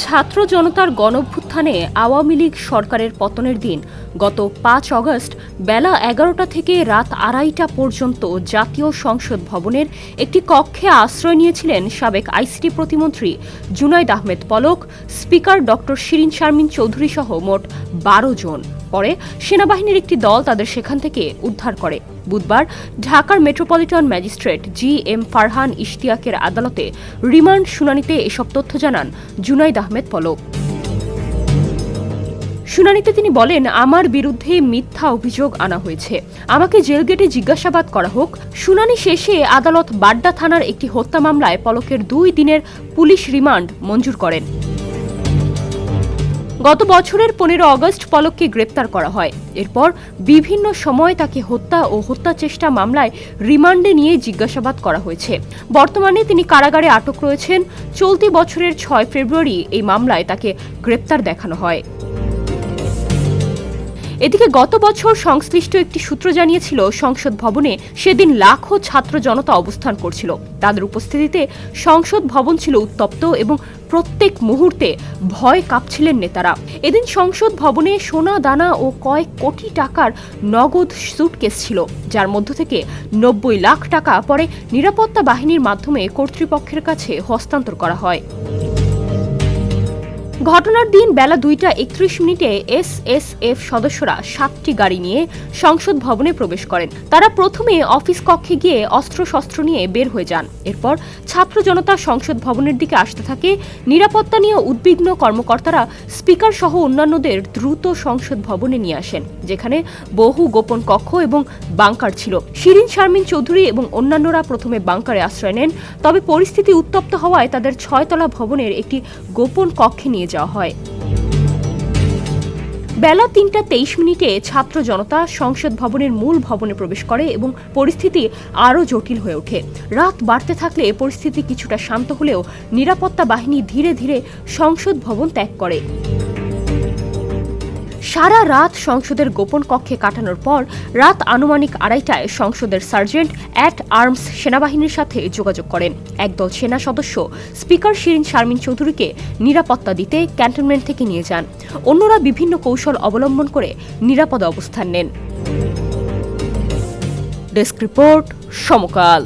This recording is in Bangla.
ছাত্র জনতার গণঅভ্যুত্থানে আওয়ামী লীগ সরকারের পতনের দিন গত ৫ অগস্ট বেলা ১১টা থেকে রাত ২:৩০টা পর্যন্ত জাতীয় সংসদ ভবনের একটি কক্ষে আশ্রয় নিয়েছিলেন সাবেক আইসিটি প্রতিমন্ত্রী জুনাইদ আহমেদ পলক, স্পিকার ড শিরীন শারমিন চৌধুরী সহ মোট ১২ জন। পরে সেনাবাহিনীর একটি দল তাদের সেখান থেকে উদ্ধার করে। বুধবার ঢাকার মেট্রোপলিটন ম্যাজিস্ট্রেট জি.এম. ফারহান ইশতিয়াকের আদালতে রিমান্ড শুনানিতে এসব তথ্য জানান জুনাইদ আহমেদ পলক। শুনানিতে তিনি বলেন, আমার বিরুদ্ধে মিথ্যা অভিযোগ আনা হয়েছে, আমাকে জেলগেটে জিজ্ঞাসাবাদ করা হোক। শুনানি শেষে আদালত বাড্ডা থানার একটি হত্যা মামলায় পলকের ২ দিনের পুলিশ রিমান্ড মঞ্জুর করেন। গত বছরের ১৫ অগস্ট পলককে গ্রেপ্তার করা হয়। এরপর বিভিন্ন সময় তাকে হত্যা ও হত্যা চেষ্টা মামলায় রিমান্ডে নিয়ে জিজ্ঞাসাবাদ করা হয়েছে। বর্তমানে তিনি কারাগারে আটক রয়েছেন। চলতি বছরের ৬ ফেব্রুয়ারি এই মামলায় তাকে গ্রেপ্তার দেখানো হয়। এদিকে গত বছর সংশ্লিষ্ট একটি সূত্র জানিয়েছিল, সংসদ ভবনে সেদিন লাখো ছাত্র জনতা অবস্থান করছিল। তাদের উপস্থিতিতে সংসদ ভবন ছিল উত্তপ্ত এবং প্রত্যেক মুহূর্তে ভয় কাঁপছিলেন নেতারা। এদিন সংসদ ভবনে সোনা দানা ও কয়েক কোটি টাকার নগদ সুটকেস ছিল, যার মধ্য থেকে ৯০ লাখ টাকা পরে নিরাপত্তা বাহিনীর মাধ্যমে কর্তৃপক্ষের কাছে হস্তান্তর করা হয়। ঘটনার দিন বেলা ২:৩১ এসএসএফ সদস্যরা ৭টি গাড়ি নিয়ে সংসদ ভবনে প্রবেশ করেন। তারা প্রথমে অফিস কক্ষে গিয়ে অস্ত্রশস্ত্র নিয়ে বের হয়ে যান। এরপর ছাত্র জনতা সংসদ ভবনের দিকে আসতে থাকে। নিরাপত্তা নিয়ে উদ্বিগ্ন কর্মকর্তারা স্পিকার সহ অন্যান্যদের দ্রুত সংসদ ভবনে নিয়ে আসেন, যেখানে বহু গোপন কক্ষ এবং বাংকার ছিল। শিরীন শারমিন চৌধুরী এবং অন্যান্যরা প্রথমে বাংকারে আশ্রয় নেন, তবে পরিস্থিতি উত্তপ্ত হওয়ায় তাদের ৬তলা ভবনের একটি গোপন কক্ষে নিয়ে যাওয়া হয়। বেলা ৩:২৩ ছাত্র জনতা সংসদ ভবনের মূল ভবনে প্রবেশ করে এবং পরিস্থিতি আরও জটিল হয়ে ওঠে। রাত বাড়তে থাকলে পরিস্থিতি কিছুটা শান্ত হলেও নিরাপত্তা বাহিনী ধীরে ধীরে সংসদ ভবন ত্যাগ করে। সারা রাত সংসদের গোপন কক্ষে কাটানোর পর রাত আনুমানিক ২:৩০টায় সংসদের সার্জেন্ট অ্যাট আর্মস সেনাবাহিনীর সাথে যোগাযোগ করেন। একদল সেনা সদস্য স্পিকার শিরীন শারমিন চৌধুরীকে নিরাপত্তা দিতে ক্যান্টনমেন্ট থেকে নিয়ে যান। অন্যরা বিভিন্ন কৌশল অবলম্বন করে নিরাপদে অবস্থান নেন। ডেস্ক রিপোর্ট, সমকাল।